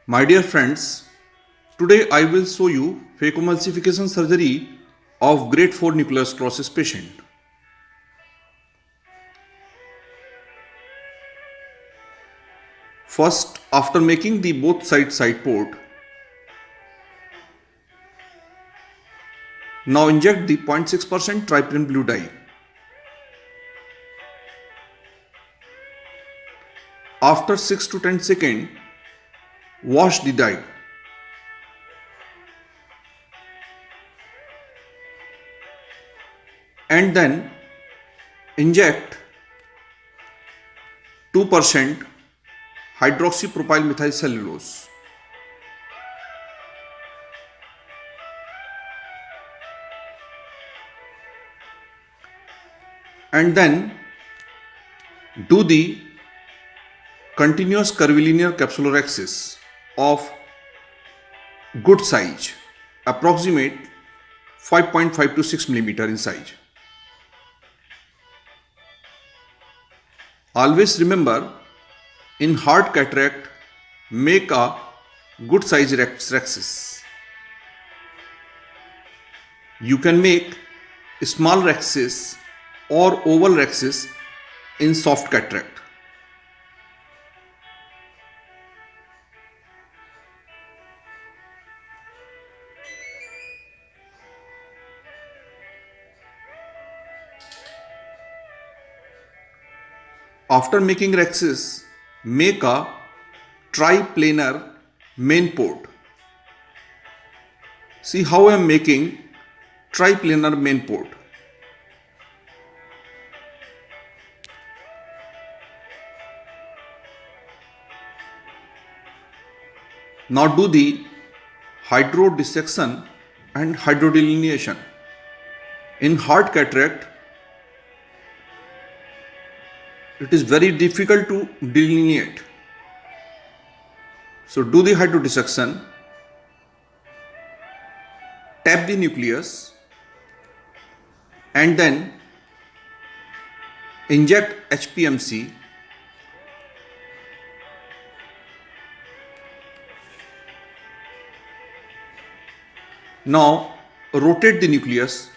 My dear friends, today I will show you phacoemulsification surgery of grade 4 nuclear sclerosis patient. First, after making the both side port, now inject the 0.6% tryptophan blue dye. After 6 to 10 seconds, wash the dye. And then inject 2% hydroxypropyl methyl cellulose. And then do the continuous curvilinear capsular axis of good size, approximate 5.5 to 6 millimeter in size. Always remember, in hard cataract, make a good size rhexis. You can make small rhexis or oval rhexis in soft cataract. After making rhexis, make a triplanar main port. See how I am making triplanar main port. Now do the hydrodissection and hydrodelineation. In hard cataract, it is very difficult to delineate. So do the hydrodissection, tap the nucleus, and then inject HPMC. Now rotate the nucleus.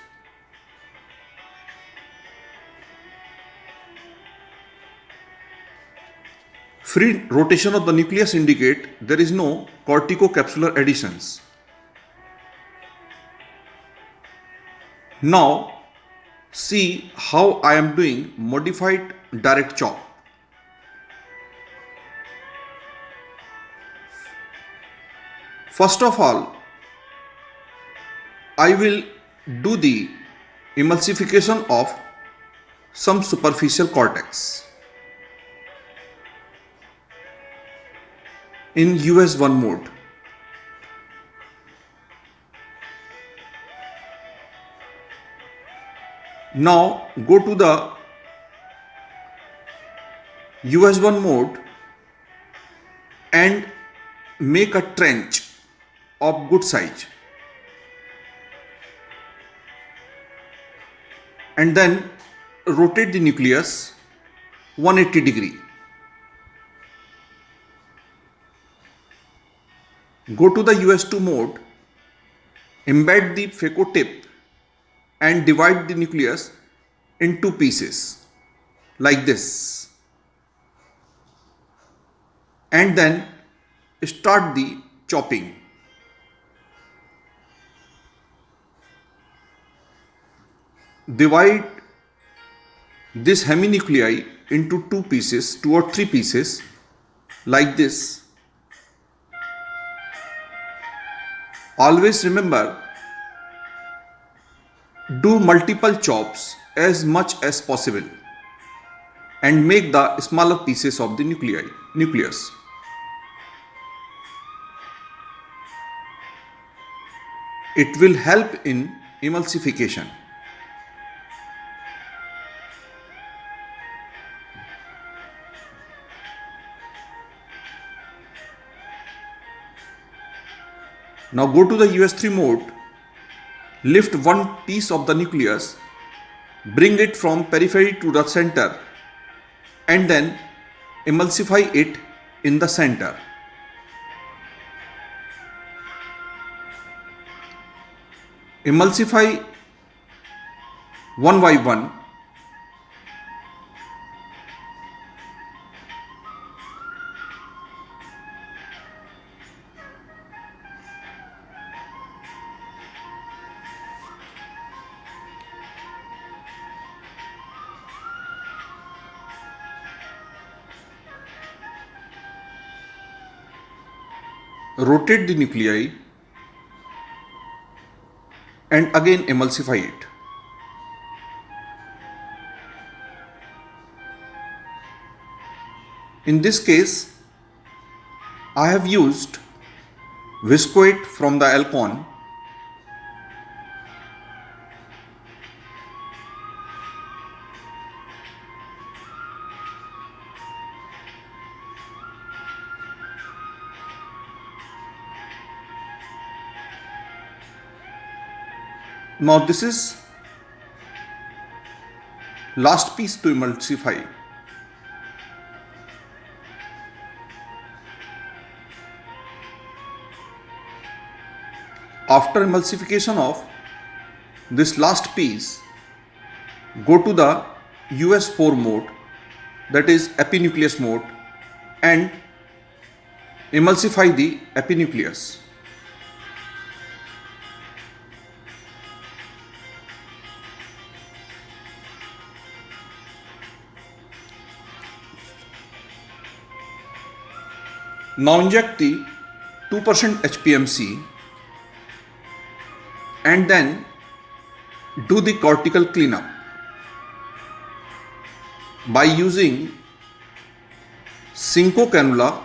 Free rotation of the nucleus indicate there is no corticocapsular adhesions. Now see how I am doing modified direct chop. First of all, I will do the emulsification of some superficial cortex. In US1 mode. Now go to the US1 mode and make a trench of good size. And then rotate the nucleus 180 degree. Go to the US2 mode, embed the phaco tip and divide the nucleus in two pieces like this. And then start the chopping. Divide this heminuclei into two pieces, two or three pieces like this. Always remember, do multiple chops as much as possible and make the smaller pieces of the nucleus. It will help in emulsification. Now go to the US3 mode, lift one piece of the nucleus, bring it from periphery to the center and then emulsify it in the center. emulsify one by one. Rotate the nuclei and again emulsify it. In this case, I have used viscoate from the Alcon. Now this is last piece to emulsify. After emulsification of this last piece, go to the US4 mode, that is epinucleus mode, and emulsify the epinucleus. Now inject the 2% HPMC and then do the cortical cleanup by using Synco cannula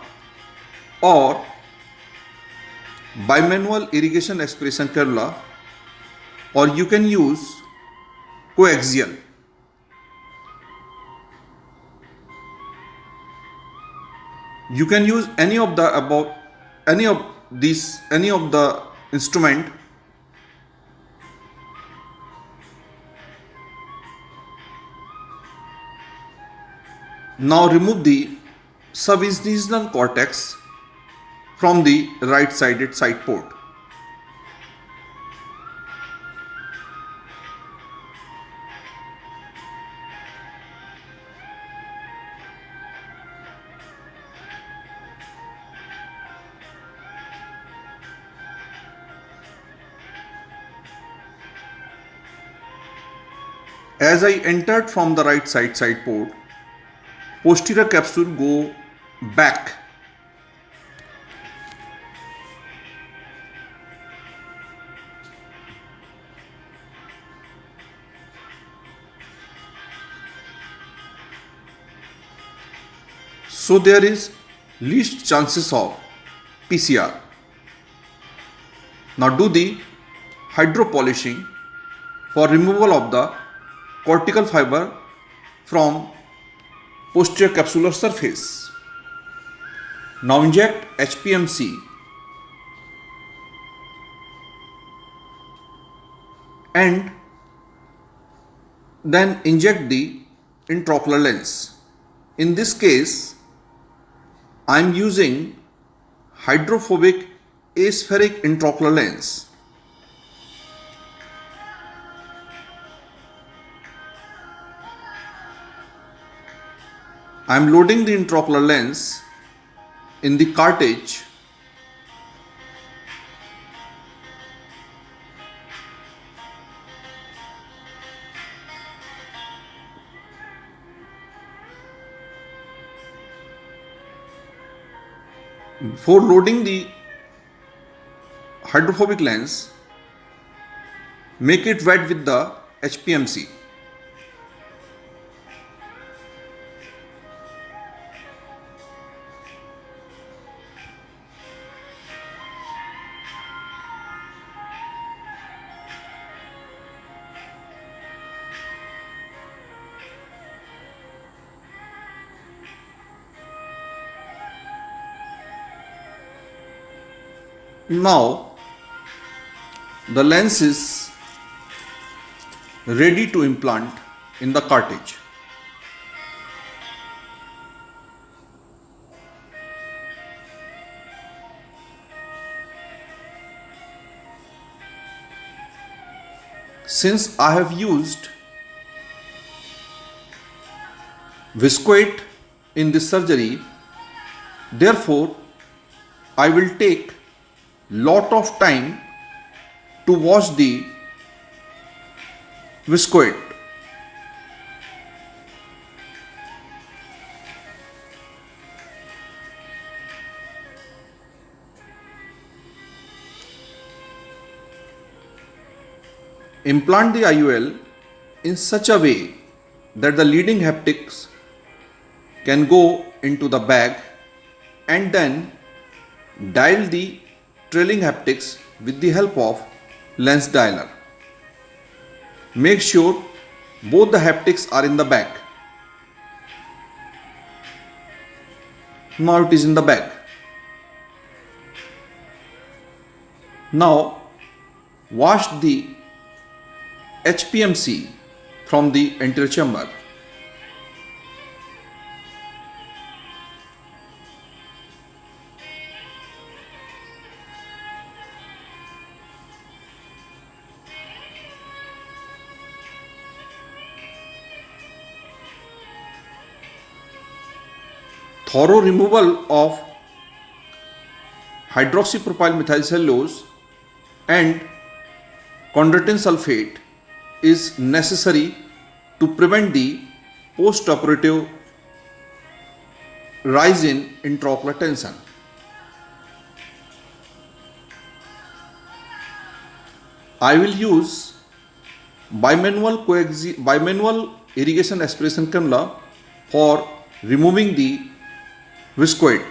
or bimanual irrigation aspiration cannula, or you can use coaxial. You can use any of the above, any of the instrument. Now remove the subincisional cortex from the right-sided side port. As I entered from the right side port, posterior capsule go back. So there is least chances of PCR. Now do the hydropolishing for removal of the cortical fiber from posterior capsular surface. Now inject HPMC and then inject the intraocular lens. In this case, I am using hydrophobic aspheric intraocular lens. I am loading the intraocular lens in the cartridge . Before loading the hydrophobic lens, make it wet with the HPMC. Now the lens is ready to implant in the cartridge. Since I have used viscoate in this surgery, therefore I will take lot of time to wash the viscoate. Implant the IOL in such a way that the leading haptics can go into the bag and then dial the trailing haptics with the help of lens dialer. Make sure both the haptics are in the bag. Now it is in the bag. Now wash the HPMC from the anterior chamber. Thorough removal of hydroxypropyl methylcellulose and chondroitin sulfate is necessary to prevent the post-operative rise in intraocular tension. I will use bimanual irrigation aspiration cannula for removing the viscoate.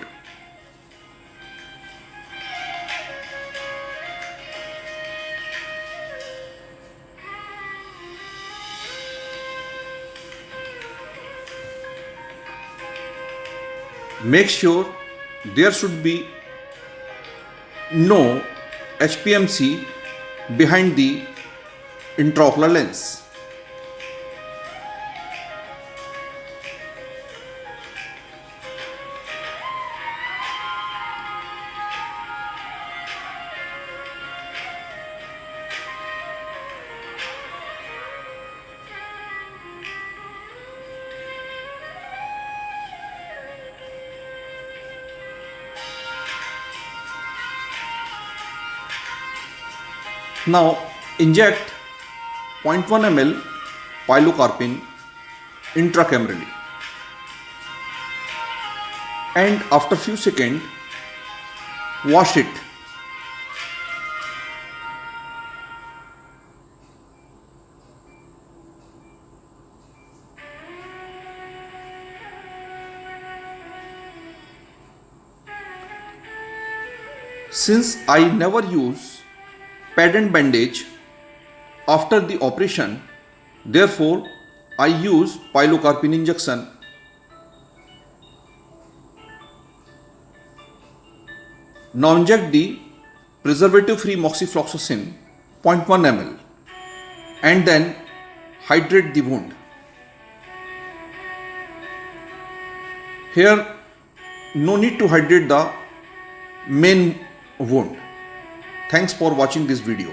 Make sure there should be no HPMC behind the intraocular lens. Now inject 0.1 ml pilocarpine intracamerally and after few seconds wash it. Since I never use pad and bandage after the operation, therefore I use pilocarpine injection. Now inject the preservative-free moxifloxacin 0.1 ml and then hydrate the wound. Here no need to hydrate the main wound. Thanks for watching this video.